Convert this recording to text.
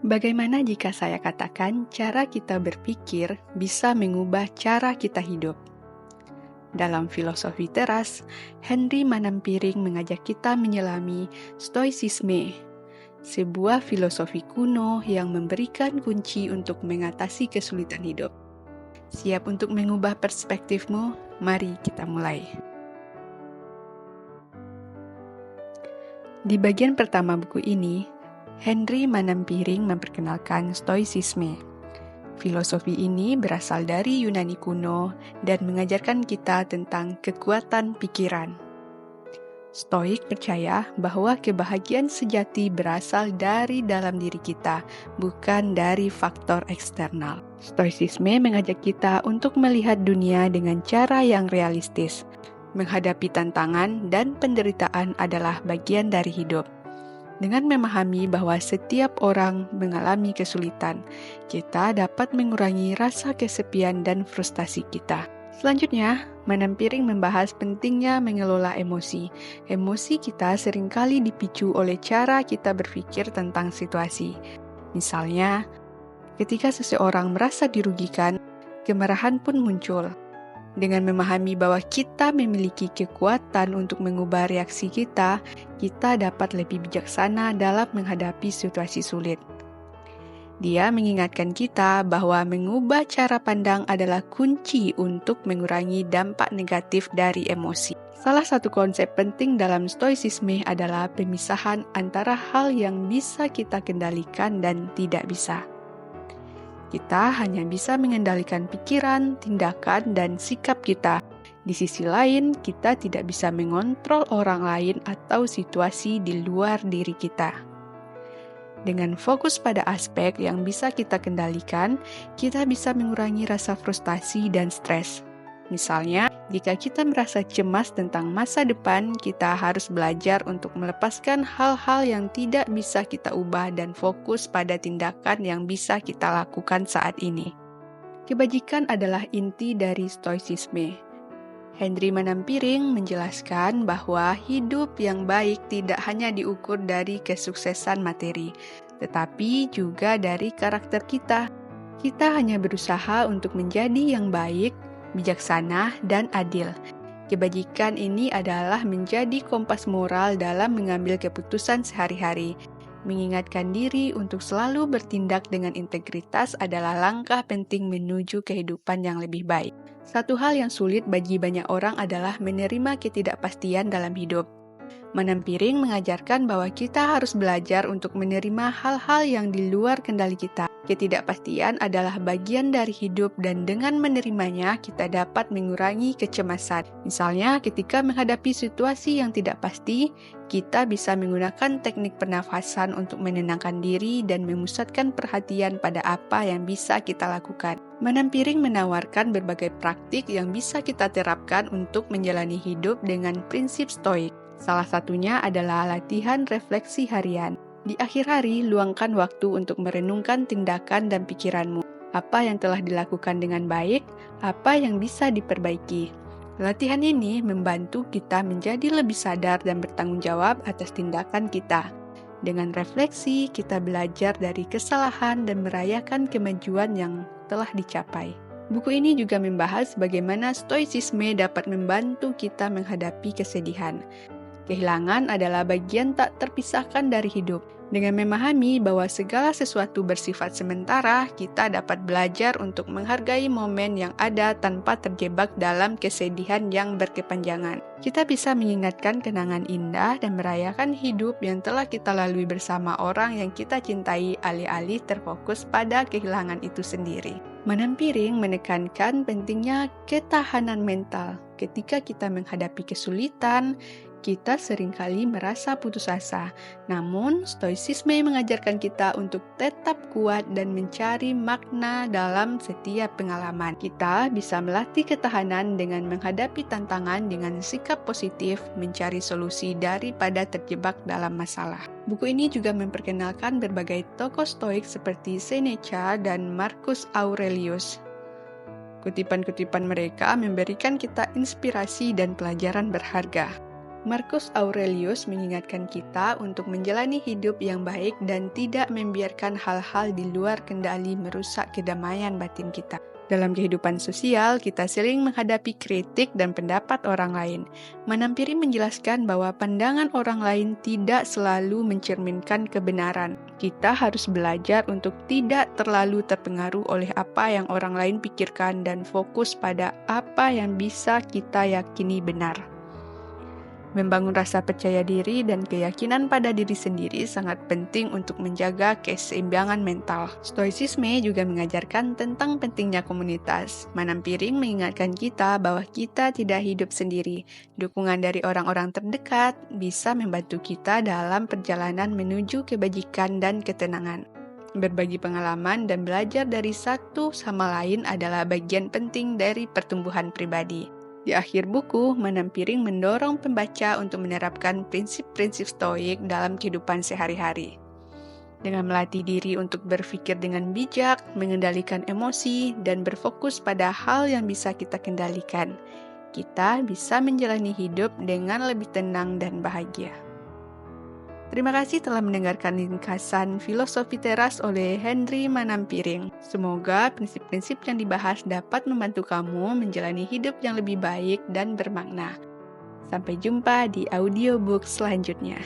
Bagaimana jika saya katakan cara kita berpikir bisa mengubah cara kita hidup? Dalam filosofi teras, Henry Manampiring mengajak kita menyelami Stoicisme, sebuah filosofi kuno yang memberikan kunci untuk mengatasi kesulitan hidup. Siap untuk mengubah perspektifmu? Mari kita mulai. Di bagian pertama buku ini, Henry Manampiring memperkenalkan Stoicisme. Filosofi ini berasal dari Yunani kuno dan mengajarkan kita tentang kekuatan pikiran. Stoik percaya bahwa kebahagiaan sejati berasal dari dalam diri kita, bukan dari faktor eksternal. Stoicisme mengajak kita untuk melihat dunia dengan cara yang realistis. Menghadapi tantangan dan penderitaan adalah bagian dari hidup. Dengan memahami bahwa setiap orang mengalami kesulitan, kita dapat mengurangi rasa kesepian dan frustasi kita. Selanjutnya, Manampiring membahas pentingnya mengelola emosi. Emosi kita seringkali dipicu oleh cara kita berpikir tentang situasi. Misalnya, ketika seseorang merasa dirugikan, kemarahan pun muncul. Dengan memahami bahwa kita memiliki kekuatan untuk mengubah reaksi kita dapat lebih bijaksana dalam menghadapi situasi sulit. Dia mengingatkan kita bahwa mengubah cara pandang adalah kunci untuk mengurangi dampak negatif dari emosi. Salah satu konsep penting dalam Stoicisme adalah pemisahan antara hal yang bisa kita kendalikan dan tidak bisa. Kita hanya bisa mengendalikan pikiran, tindakan, dan sikap kita. Di sisi lain, kita tidak bisa mengontrol orang lain atau situasi di luar diri kita. Dengan fokus pada aspek yang bisa kita kendalikan, kita bisa mengurangi rasa frustasi dan stres. Misalnya, jika kita merasa cemas tentang masa depan, kita harus belajar untuk melepaskan hal-hal yang tidak bisa kita ubah dan fokus pada tindakan yang bisa kita lakukan saat ini. Kebajikan adalah inti dari Stoicisme. Henry Manampiring menjelaskan bahwa hidup yang baik tidak hanya diukur dari kesuksesan materi, tetapi juga dari karakter kita. Kita hanya berusaha untuk menjadi yang baik, bijaksana, dan adil. Kebajikan ini adalah menjadi kompas moral dalam mengambil keputusan sehari-hari. Mengingatkan diri untuk selalu bertindak dengan integritas adalah langkah penting menuju kehidupan yang lebih baik. Satu hal yang sulit bagi banyak orang adalah menerima ketidakpastian dalam hidup. Manampiring mengajarkan bahwa kita harus belajar untuk menerima hal-hal yang di luar kendali kita. Ketidakpastian adalah bagian dari hidup dan dengan menerimanya kita dapat mengurangi kecemasan. Misalnya ketika menghadapi situasi yang tidak pasti, kita bisa menggunakan teknik pernafasan untuk menenangkan diri dan memusatkan perhatian pada apa yang bisa kita lakukan. Manampiring menawarkan berbagai praktik yang bisa kita terapkan untuk menjalani hidup dengan prinsip stoik. Salah satunya adalah latihan refleksi harian. Di akhir hari, luangkan waktu untuk merenungkan tindakan dan pikiranmu. Apa yang telah dilakukan dengan baik, apa yang bisa diperbaiki. Latihan ini membantu kita menjadi lebih sadar dan bertanggung jawab atas tindakan kita. Dengan refleksi, kita belajar dari kesalahan dan merayakan kemajuan yang telah dicapai. Buku ini juga membahas bagaimana Stoicisme dapat membantu kita menghadapi kesedihan. Kehilangan adalah bagian tak terpisahkan dari hidup. Dengan memahami bahwa segala sesuatu bersifat sementara, kita dapat belajar untuk menghargai momen yang ada tanpa terjebak dalam kesedihan yang berkepanjangan. Kita bisa mengingatkan kenangan indah dan merayakan hidup yang telah kita lalui bersama orang yang kita cintai alih-alih terfokus pada kehilangan itu sendiri. Manampiring menekankan pentingnya ketahanan mental. Ketika kita menghadapi kesulitan, kita seringkali merasa putus asa. Namun, Stoicisme mengajarkan kita untuk tetap kuat dan mencari makna dalam setiap pengalaman. Kita bisa melatih ketahanan dengan menghadapi tantangan dengan sikap positif, mencari solusi daripada terjebak dalam masalah. Buku ini juga memperkenalkan berbagai tokoh stoik seperti Seneca dan Marcus Aurelius. Kutipan-kutipan mereka memberikan kita inspirasi dan pelajaran berharga. Marcus Aurelius mengingatkan kita untuk menjalani hidup yang baik dan tidak membiarkan hal-hal di luar kendali merusak kedamaian batin kita. Dalam kehidupan sosial, kita sering menghadapi kritik dan pendapat orang lain. Manampiri menjelaskan bahwa pandangan orang lain tidak selalu mencerminkan kebenaran. Kita harus belajar untuk tidak terlalu terpengaruh oleh apa yang orang lain pikirkan dan fokus pada apa yang bisa kita yakini benar. Membangun rasa percaya diri dan keyakinan pada diri sendiri sangat penting untuk menjaga keseimbangan mental. Stoicisme juga mengajarkan tentang pentingnya komunitas. Manampiring mengingatkan kita bahwa kita tidak hidup sendiri. Dukungan dari orang-orang terdekat bisa membantu kita dalam perjalanan menuju kebajikan dan ketenangan. Berbagi pengalaman dan belajar dari satu sama lain adalah bagian penting dari pertumbuhan pribadi. Di akhir buku, Manampiring mendorong pembaca untuk menerapkan prinsip-prinsip stoik dalam kehidupan sehari-hari. Dengan melatih diri untuk berpikir dengan bijak, mengendalikan emosi, dan berfokus pada hal yang bisa kita kendalikan, kita bisa menjalani hidup dengan lebih tenang dan bahagia. Terima kasih telah mendengarkan ringkasan Filosofi Teras oleh Henry Manampiring. Semoga prinsip-prinsip yang dibahas dapat membantu kamu menjalani hidup yang lebih baik dan bermakna. Sampai jumpa di audiobook selanjutnya.